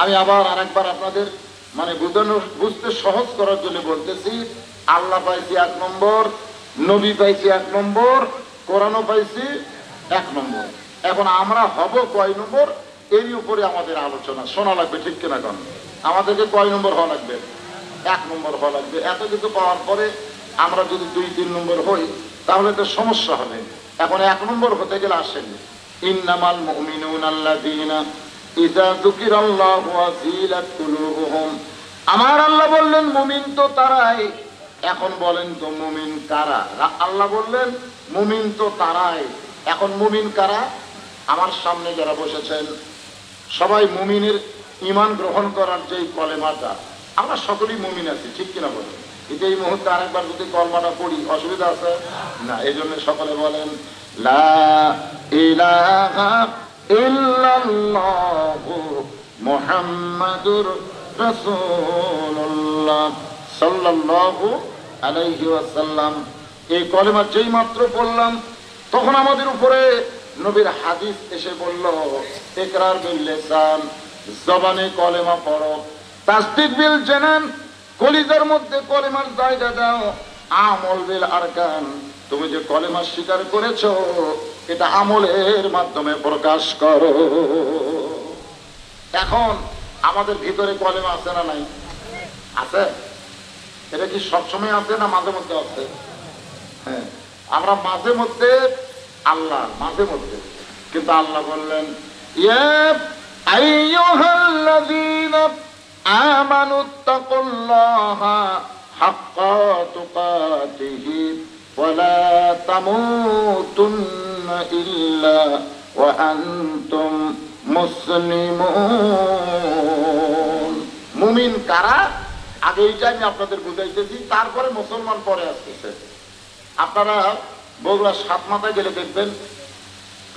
আমি আবার আরেকবার আপনাদের মানে বুঝতে সহজ করার জন্য বলতেছি, আল্লাহ পাইছি 1 নম্বর, নবী পাইছি 1 নম্বর, কোরআনও পাইছি 1 নম্বর। এখন আমরা হব কয় নম্বর, এর উপরে আমাদের আলোচনা শোনা লাগবে, ঠিক কিনা? কারণ আমাদেরকে কয় নম্বর হওয়া লাগবে? 1 নম্বর হওয়া লাগবে। এত কিছু পাওয়ার পরে আমরা যদি 2-3 নম্বর হই তাহলে তো সমস্যা হবে। এখন 1 নম্বর হতে গেলে আসেন, ইন্নামাল মুমিনুনা আল্লাযীনা ইযা যুকিরাল্লাহু ওয়াজিলাত কুলুবুহুম। আমার আল্লাহ বললেন মুমিন তো তারাই। এখন বলেন তো মুমিন কারা? আল্লাহ বললেন মুমিন তো তারাই। এখন মুমিন কারা? আমার সামনে যারা বসেছেন সবাই মুমিনের ঈমান গ্রহণ করার যে কলেমাটা, আমরা সকলেই মুমিন আছি, ঠিক কিনা বলেন? কিন্তু এই মুহূর্তে আরেকবার যদি কলমাটা পড়ি অসুবিধা আছে না? এই জন্য সকলে বলেন লা ইলাহা ইল্লাল্লাহু মুহাম্মাদুর রাসূলুল্লাহ সাল্লাল্লাহু আলাইহি ওয়াসাল্লাম। এই কলেমা যেই মাত্র পড়লাম তখন আমাদের উপরে নবীর হাদিস এসে বলল, ইকরার বিল লিসান, জবানে কলেমা পড়ো, তাসদীক বিল জানান, কলিজার মধ্যে কলেমার জায়গা দাও, আমল বিল আরকান, তুমি যে কলেমা স্বীকার করেছো এটা আমলের মাধ্যমে প্রকাশ করো। এখন আমাদের ভিতরে কলেমা আছে না নাই? আছে। এটা কি সবসময় আছে না মাঝে মধ্যে আছে? হ্যাঁ, আমরা মাঝে মধ্যে আল্লাহ মাঝে মধ্যে, কিন্তু আল্লাহ বললেন ইয়া আইয়ুহাল্লাযীনা আমানুত্তাকুল্লাহা হাক্কা তুকাতিহি ওয়া লা তামুতুন্না ইল্লা ওয়া আনতুম মুসলিমুন। মুমিন কারা? আগে এইটা আমি আপনাদের বুঝাইতেছি, তারপরে মুসলমান পরে আসতেছে। আপনারা বগুড়া 7 মাথায় গেলে দেখবেন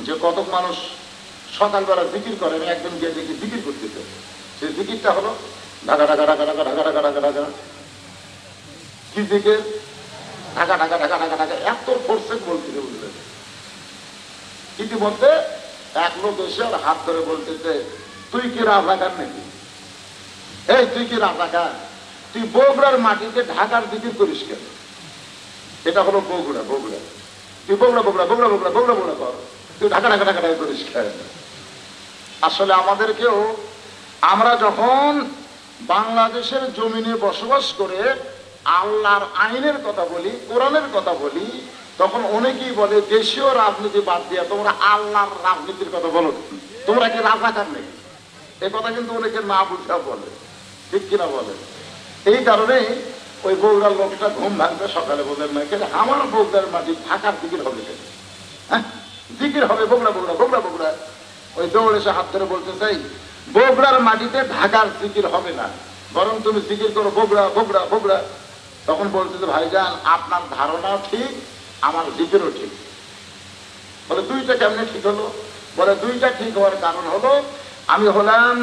যে কত মানুষ সকালবেলা জিকির করে। আমি একদিন গিয়ে দেখি জিকির করতেছে। সেই জিকিরটা হলো ঢাকা ঢাকা ঢাকা ঢাকা ঢাকা ঢাকা ঢাকা ঢাকা। কি জিকির? ঢাকা ঢাকা ঢাকা ঢাকা ঢাকা, এত ফোর্সে বলতেছে, বুঝলেন? ইতিমধ্যে এক লোক এসে হাত ধরে বলতেছে, তুই কি রাজাকার নাকি? এই তুই কি রাজাকার? তুই বগুড়ার মাটিতে ঢাকার জিকির করিস কেন? এটা হলো বগুড়া। বগুড়া তুই বগুড়া বগুড়া বগুড়া বগুড়া বগুড়া বগুড়া কর, তুই ঢাকা ঢাকা ঢাকা ঢাকা করিস কেন? আসলে আমাদেরকেও, আমরা যখন বাংলাদেশের জমিনে বসবাস করে আল্লাহর আইনের কথা বলি, কোরআনের কথা বলি, তখন অনেকেই বলে দেশীয় রাজনীতি বাদ দিয়া তোমরা আল্লাহর রাজনীতির কথা বলো, তোমরা কি রাজাকার নেই? এ কথা কিন্তু অনেকে না বুঝা বলে, ঠিক কিনা বলে? এই কারণে ওই বগুড়ার লোকটা ঘুম ভাঙবে সকালে, বলেন না কেন আমার বগুড়ার মাটি ঢাকার জিকির হবে কেন? হ্যাঁ, জিকির হবে বগুড়া বগুড়া বগুড়া বগুড়া। ওই দৌড় এসে হাত ধরে বলতে চাই, বগুড়ার মাটিতে ঢাকার জিকির হবে না, বরং তুমি জিকির করো বগুড়া বগুড়া বগুড়া। তখন বলতেছে, ভাইজান আপনার ধারণা ঠিক, আমার জিকিরও ঠিক। বলে দুইটা কেমনে ঠিক হলো? বলে দুইটা ঠিক হওয়ার কারণ হলো আমি হলাম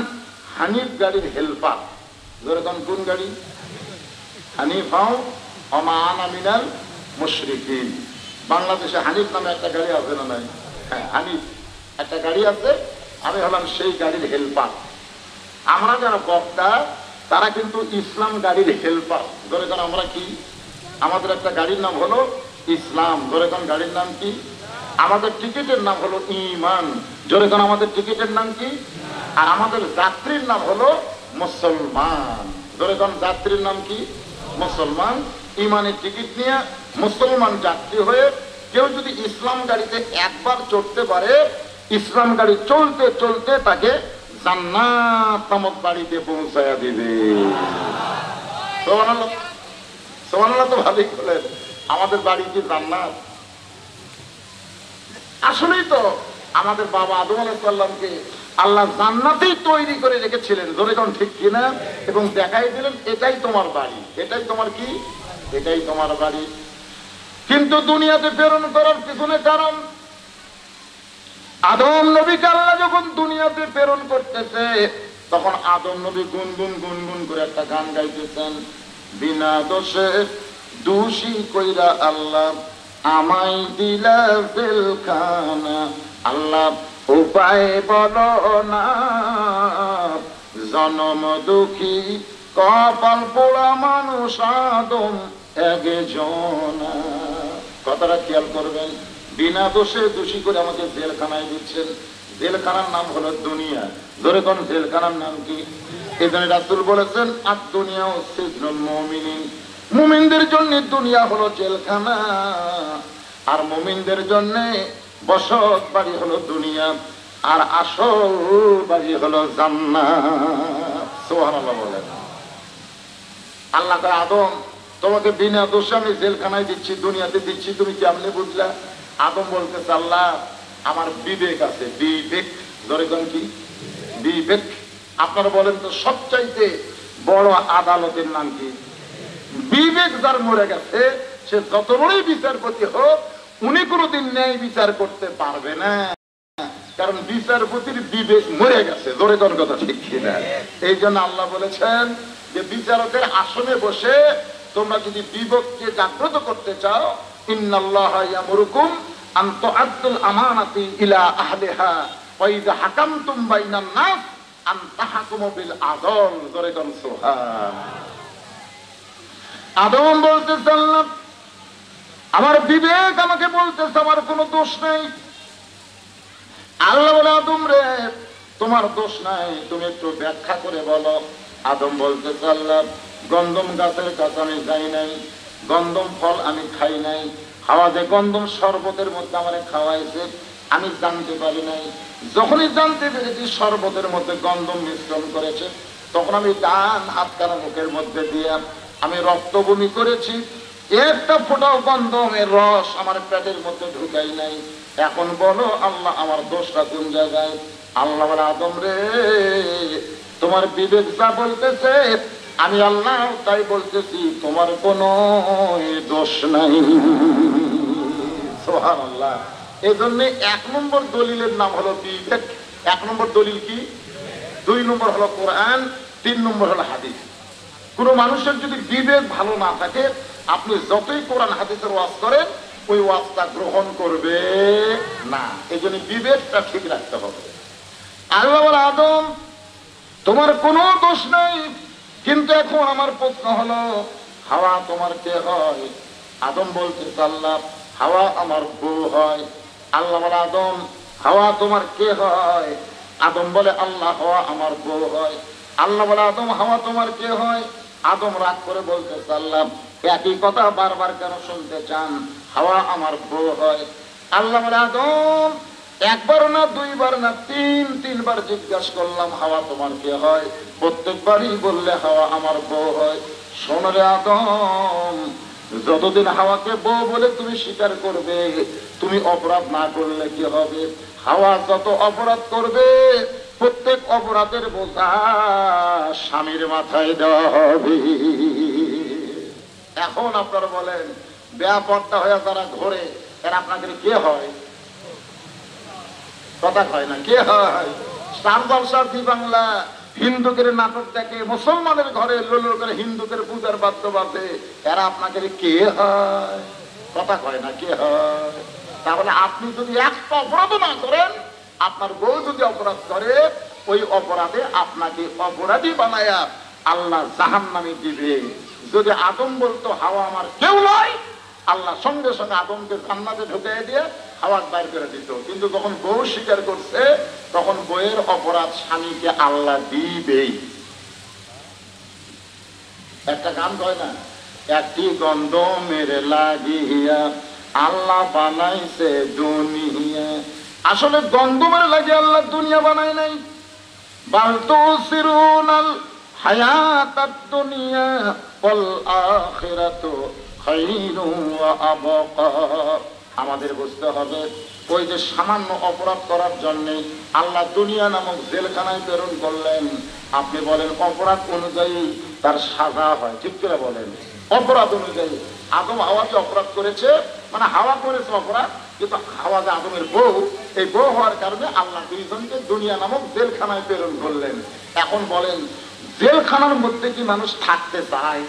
হানিফ গাড়ির হেল্পার। যেরকম কোন গাড়ি? হানিফ হও ওমা আনা মিনাল মুশরিকিন। বাংলাদেশে হানিফ নামে একটা গাড়ি আছে না নাই? হ্যাঁ, হানিফ একটা গাড়ি আছে, আমি হলাম সেই গাড়ির হেল্পার। আমরা যারা বক্তা তারা কিন্তু ইসলাম গাড়ির হেল্পার। ধরে কারণ আমরা কি, আমাদের একটা গাড়ির নাম হলো ইসলাম। ধরে কারণ গাড়ির নাম কি? আমাদের টিকিটের নাম হলো ঈমান। জোরে কারণ আমাদের টিকিটের নাম কি? আর আমাদের যাত্রীর নাম হলো মুসলমান। ধরে কারণ যাত্রীর নাম কি? মুসলমান। ঈমানের টিকিট নিয়ে মুসলমান যাত্রী হয়ে কেউ যদি ইসলাম গাড়িতে একবার চড়তে পারে, ইসলাম গাড়ি চলতে চলতে তাকে জান্নাত নামক বাড়িতে পৌঁছায়া দিবে। সুবহানাল্লাহ, সুবহানাল্লাহ। তো ভালোই বলেন, আমাদের বাড়ি কি জান্নাত? আসলেই তো আমাদের বাবা আদম আলাইহিস সালামকে আল্লাহ জান্নাতেই তৈরি করে রেখেছিলেন, ধরে কোন ঠিক কিনা, এবং দেখাই দিলেন এটাই তোমার বাড়ি, এটাই তোমার কি, এটাই তোমার বাড়ি। কিন্তু দুনিয়াতে প্রেরণ করার পিছনে কারণ, আদম নবীকে আল্লাহ যখন দুনিয়াতে প্রেরণ করতেছে তখন আদম নবী গুনগুন গুনগুন করে একটা গান গাইতেছেন, বিনা দোষে দোষী কইরা আল্লাহ আমায় দিলা জেলখানা, আল্লাহ উপায় বলো না জনম দুঃখী কপাল পোড়া মানুষ আদম একজন। কথাটা খেয়াল করবেন, বিনা দোষে দোষী করে আমাকে জেলখানায় দিচ্ছেন। জেলখানার নাম হলো দুনিয়া। ধরে কোন জেলখানার নাম কি? এই জন্য রাসূল বলেছেন আর দুনিয়া সিজনুল মুমিনিন, মুমিনদের জন্য দুনিয়া হলো জেলখানা, আর মুমিনদের জন্য বসত বাড়ি হলো দুনিয়া, আর আসল বাড়ি হলো জান্নাত। সুবহানাল্লাহ বলেন। আল্লাহ কয় আদম তোমাকে বিনা দোষে আমি জেলখানায় দিচ্ছি, দুনিয়াতে দিচ্ছি, তুমি কেমনে বুঝলা? আদম বলতেছে আল্লাহ আমার বিবেক আছে। বিবেক ধরে কোন কি? বিবেক। আপনারা বলেন তো সবচাইতে বড় আদালতের নাম কি? বিবেক যার মরে গেছে সে যত বড়ই বিচারপতি হোক উনি কোনোদিন ন্যায় বিচার করতে পারবে না, কারণ বিচারপতির বিবেক মরে গেছে। জোরে কোন কথা ঠিক কিনা? এই জন্য আল্লাহ বলেছেন যে বিচারকের আসনে বসে তোমরা যদি বিবেককে জাগ্রত করতে চাও, ইন্নাল্লাহা ইয়ামুরুকুম আন তুআদ্দুল আমানাতি ইলা আহলিহা ওয়া ইযা হাকামতুম বাইনান নাস আন তাহকুমু বিল আদল। জোরে কোন সুবহান। আদম বলতেছে আল্লাহ আমার বিবেক আমাকে বলতেছে আমার কোনো দোষ নাই। আল্লাহ বলে আদম রে তোমার দোষ নাই, তুমি একটু ব্যাখ্যা করে বলো। আদম বলতেছে আল্লাহ গন্ধম গাছের কাছে আমি যাই নাই, গন্ধম ফল আমি খাই নাই, হাওয়া যে গন্ধম শরবতের মধ্যে আমার খাওয়াইছে আমি জানতে পারি নাই। যখনই জানতে পেরেছি শরবতের মধ্যে গন্ধম মিশ্রণ করেছে, তখন আমি ডান হাতখানা মুখের মধ্যে দিয়ে আমি রক্ত বমি করেছি, একটা ফোঁটাও গন্ধমের রস আমার পেটের মধ্যে ঢুকাই নাই। এখন বলো আল্লাহ আমার দোষটা কোন জায়গায়? আল্লাহ বলে আদম রে তোমার বিবেক যা বলতেছে আমি আল্লাহ তাই বলতেছি, তোমার কোনো দোষ নাই। সুবহানাল্লাহ। এই জন্য 1 নম্বর দলিলের নাম হলো বিবেক। 1 নম্বর দলিল কি? 2 নম্বর হলো কোরআন, 3 নম্বর হলো হাদিস। কোন মানুষের যদি বিবেক ভালো না থাকে আপনি যতই কোরআন হাদিসের ওয়াজ করেন ওই ওয়াজটা গ্রহণ করবে না। এই জন্য বিবেকটা ঠিক রাখতে হবে। আল্লাহ বলে আদম তোমার কোনো দোষ নাই, কিন্তু এখন আমার প্রশ্ন হলো হাওয়া তোমার কে হয়? আদম বলতেছে আল্লাহ হাওয়া আমার বউ হয়। আল্লাহ বলে আদম হাওয়া তোমার কে হয়? আদম বলে আল্লাহ হাওয়া আমার বউ হয়। আল্লাহ বলে আদম হাওয়া তোমার কে হয়? আদম রাগ করে বলতেছে আল্লাহ একই কথা বারবার কেন শুনতে চান? হাওয়া আমার বউ হয়। আল্লাহ বলে আদম একবার না 2 বার না 3 বার জিজ্ঞাসা করলাম হাওয়া তোমার কে হয়, প্রত্যেকবারই বললে হাওয়া আমার বউ হয়। শোনো রে আদম যতদিন হাওয়াকে বউ বলে তুমি স্বীকার করবে, তুমি অপরাধ না করলে কি হবে? হাওয়া যত অপরাধ করবে প্রত্যেক অপরাধের বোঝা স্বামীর মাথায় দেওয়া হবে। এখন আপনারা বলেন বেয়াপর্দা হয়ে যারা ঘোরে এরা আপনাদের কে হয়? কথা কয় না, কে হয়? স্টার জলসা জি বাংলা হিন্দুদের নাটক দেখে, মুসলমানের ঘরে লোলো করে হিন্দুদের পূজার বাদ্য বাজে, এরা আপনাদের কে হয়? কথা কয় না, কে হয়? তাহলে আপনি যদি একটা অপরাধ না করেন, আপনার বউ যদি অপরাধ করে ওই অপরাধে আপনাকে অপরাধী বানায়া আল্লাহ জাহান্নামে দিবে। যদি আদম বলতো হাওয়া আমার কেউ নয়, আল্লাহ সঙ্গে সঙ্গে আদমকে জান্নাতে ঢুকিয়ে দিয়ে হাওয়া বাইর করে দিত। কিন্তু যখন বউ স্বীকার করছে তখন বউয়ের অপরাধ স্বামীকে আল্লাহ দিবেই। একটা গান কয় না, একটি গন্ধমের লাগিয়া আল্লাহ বানাইছে দুনিয়া। আসলে গন্ধমের লাগিয়ে আল্লাহ দুনিয়া বানায় নাই। বালতু সিরুনাল হায়াতাদ দুনিয়া ওয়াল আখিরাতু খায়রুন ওয়া আবকা। আমাদের বুঝতে হবে ওই যে সামান্য অপরাধ করার জন্য আল্লাহ দুনিয়া নামক জেলখানায় প্রেরণ করলেন। আপনি বলেন অপরাধ অনুযায়ী তার সাজা হয়, ঠিক করে বলেন? অপরাধ অনুযায়ী আদম হাওয়া যে অপরাধ করেছে, মানে হাওয়া করেছে অপরাধ, কিন্তু হাওয়া যে আদমের বউ, এই বউ হওয়ার কারণে আল্লাহ দুইজনকে দুনিয়া নামক জেলখানায় প্রেরণ করলেন। এখন বলেন জেলখানার মধ্যে কি মানুষ থাকতে চায়?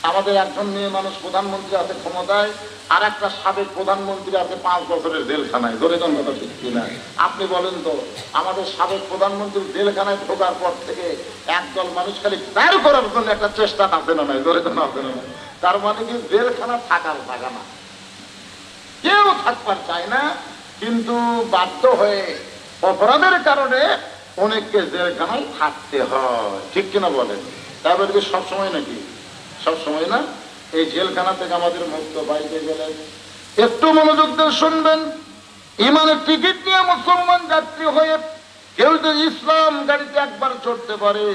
আমাদের একজন মেয়ে মানুষ প্রধানমন্ত্রী আছে ক্ষমতায়, আর একটা সাবেক প্রধানমন্ত্রী আছে 5 বছরের জেলখানায়। ধরে কোন কথা ঠিক কিনা? আপনি বলেন তো, আমাদের সাবেক প্রধানমন্ত্রী জেলখানায় ঢোকার পর থেকে একদল মানুষ খালি তার করার জন্য একটা চেষ্টা আছে না নাই? ধরে কোন আছে না? তার মানে কি জেলখানা থাকার জায়গা না, কেউ থাকবার চায় না, কিন্তু বাধ্য হয়ে অপরাধের কারণে অনেককে জেলখানায় থাকতে হয়। ঠিক কিনা বলেন? তারপরে কি সবসময় নাকি? সবসময় না। এই জেলখানা থেকে আমাদের মুক্ত পাইতে গেলে একটু মনোযোগ দিয়ে শুনবেন। ইমানের টিকিট নিয়ে মুসলমান যাত্রী হয়ে কেউ যদি ইসলাম গাড়িতে একবার চড়তে পারে,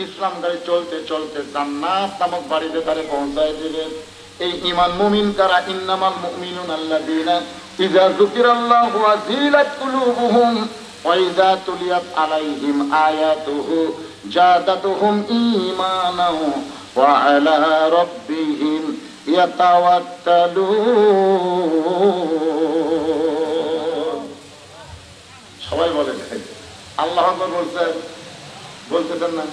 ইসলাম গাড়ি চলতে চলতে জান্নাত নামক বাড়িতে তারে পৌঁছায় দেবে। এই ইমান মুমিন কারা? ইন্নামাল মুমিনুন আল্লাযীনা ইযা যুকিরাল্লাহু ওয়াজিলাত কুলুবুহুম ওয়া ইযা তুলিয়াত আলাইহিম আয়াতুহু জাদাতুহুম ঈমানাও ওয়া আলা রাব্বিহিম ইয়াতাওয়াক্কালুন। সবাই বলে আল্লাহু আকবার বলছেন, বলতেছেন না?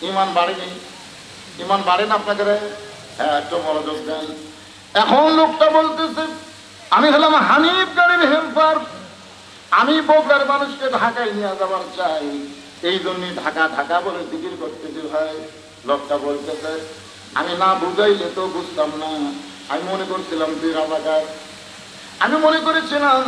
ঈমান বাড়েনি? ঈমান বাড়ে না আপনাদের? হ্যাঁ, একটু মনোযোগ দেন। এখন লোকটা বলতেছে, আমি হলাম হানিফ গাড়ির হেল্পার, আমি বগুড়ার মানুষকে ঢাকায় নিয়ে যাবার চাই, এই জন্যই ঢাকা ঢাকা বলে জিকির করতেছি ভাই। লোকটা বলতেছে, আমি না বুঝাইলে তো বুঝতাম না, আমি মনে করছিলাম তুই রাজাকার, আমি মনে করেছিলাম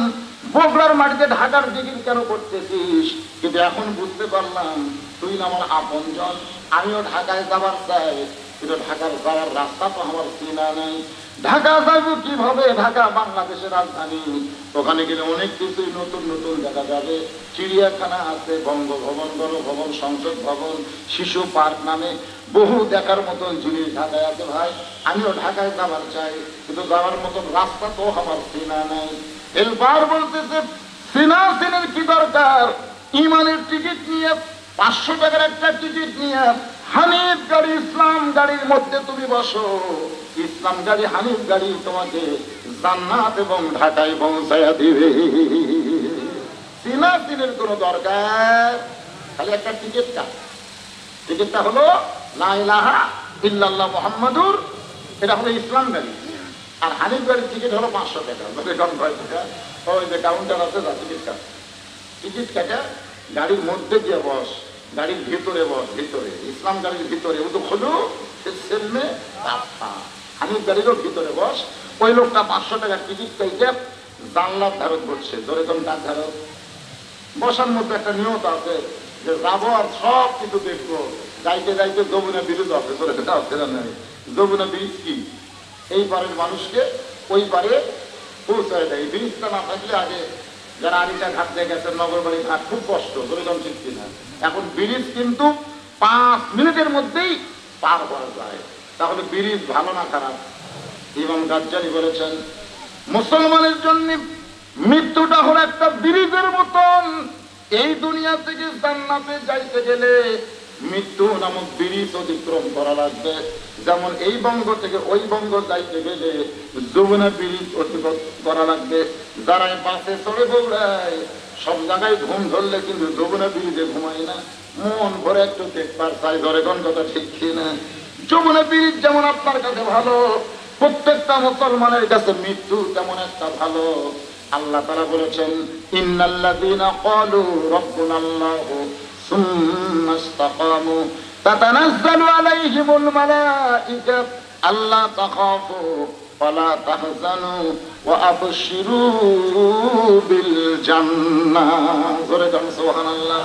বগুড়ার মাটিতে ঢাকার জিকির কেন করতেছিস, কিন্তু এখন বুঝতে পারলাম তুই না আমার আপনজন, আমিও ঢাকায় যাবার চাই, কিন্তু ঢাকার যাওয়ার রাস্তা তো আমার চেনা নাই। ঢাকা যাবো কিভাবে? ঢাকা বাংলাদেশের রাজধানী, ওখানে গেলে অনেক কিছুই নতুন নতুন দেখা যাবে। চিড়িয়াখানা আছে, বঙ্গভবন, গণভবন, সংসদ ভবন, শিশু পার্ক নামে বহু দেখার মতন জিনিস ঢাকায় আছে ভাই। আমিও ঢাকায় যাবার চাই, কিন্তু যাওয়ার মতন রাস্তা তো আমার চেনা নাই। এলবার বলতেছে, চেনা চেনের কি দরকার? ইমানের টিকিট নিয়ে 500 টাকার একটা টিকিট নিয়ে হানিফ গাড়ি ইসলাম গাড়ির মধ্যে তুমি বসো, ইসলাম গাড়ি হানিফ গাড়ি তোমাকে জান্নাত এবং ঢাকায় পৌঁছায়া দিবে। চেনা চেনের কোনো দরকার, খালি একটা টিকিট কাট। টিকিটটা হলো লা ইলাহা ইল্লাল্লাহ মুহাম্মাদুর, এটা হলো ইসলাম গাড়ি। আর হানিফ গাড়ির টিকিট হলো 500 টাকা। ওই যে কাউন্টার আছে, যা টিকিট কাট। টিকিট কাটা গাড়ির মধ্যে গিয়ে বস, গাড়ির ভিতরে বস, ভিতরে ইসলাম গাড়ির ভিতরে ও তো খোলো সেলমে হানিফ গাড়িরও ভিতরে বস। ওই লোকটা 500 টাকার টিকিট কেটে জানলার ধারক বসছে, ধরে তোম তার ধারক বসার মধ্যে একটা নিয়ত আছে যে যাবো আর সব কিছু দেখবো, যাইতে যাইতে যমুনা ব্রিজ আছে, ধরে যমুনা ব্রিজ কি এই পারের মানুষকে ওই পারে পৌঁছায় দেয়। ব্রিজটা না থাকলে আগে যারা আরিটা ঘাট দিয়ে গেছেন, নগরবাড়ি ঘাট, খুব কষ্ট, ধরে ঠিক কিনা? এখন ব্রিজ কিন্তু 5 মিনিটের মধ্যেই পার করা যায়। তাহলে ব্রিজ ভালো না খারাপ? ইমাম গাজ্জালি বলেছেন, মুসলমানের জন্য মৃত্যুটা হলো একটা ব্রিজের মতন। এই দুনিয়া থেকে জান্নাতে যাইতে গেলে মৃত্যু নামক ব্রিজ অতিক্রম করা লাগবে। যেমন এই বঙ্গ থেকে ওই বঙ্গ যাইতে গেলে যমুনা ব্রিজ অতিক্রম করা লাগবে। যারা বাসে চড়ে বগুড়ায় সব জায়গায় ঘুম ধরলে কিন্তু যমুনা ব্রিজে ঘুমায় না, মন ভরে একটু দেখবার চাই। ধরে কোন কথা ঠিক কিনা? যমুনা ব্রিজ যেমন আপনার কাছে ভালো, প্রত্যেকটা মুসলমানের কাছে মৃত্যু তেমন একটা ভালো। আল্লাহ তাআলা বলেছেন, ইন্নাল্লাযীনা ক্বালু রাব্বুনাল্লাহু সুম্মা ইসতাকামু তাতানাজ্জালু আলাইহিমুল মালাঈকা আল্লা তাখাফু ওয়া লা তাহজানু ওয়া আবশিরু বিল জান্নাহ। সুবহানাল্লাহ।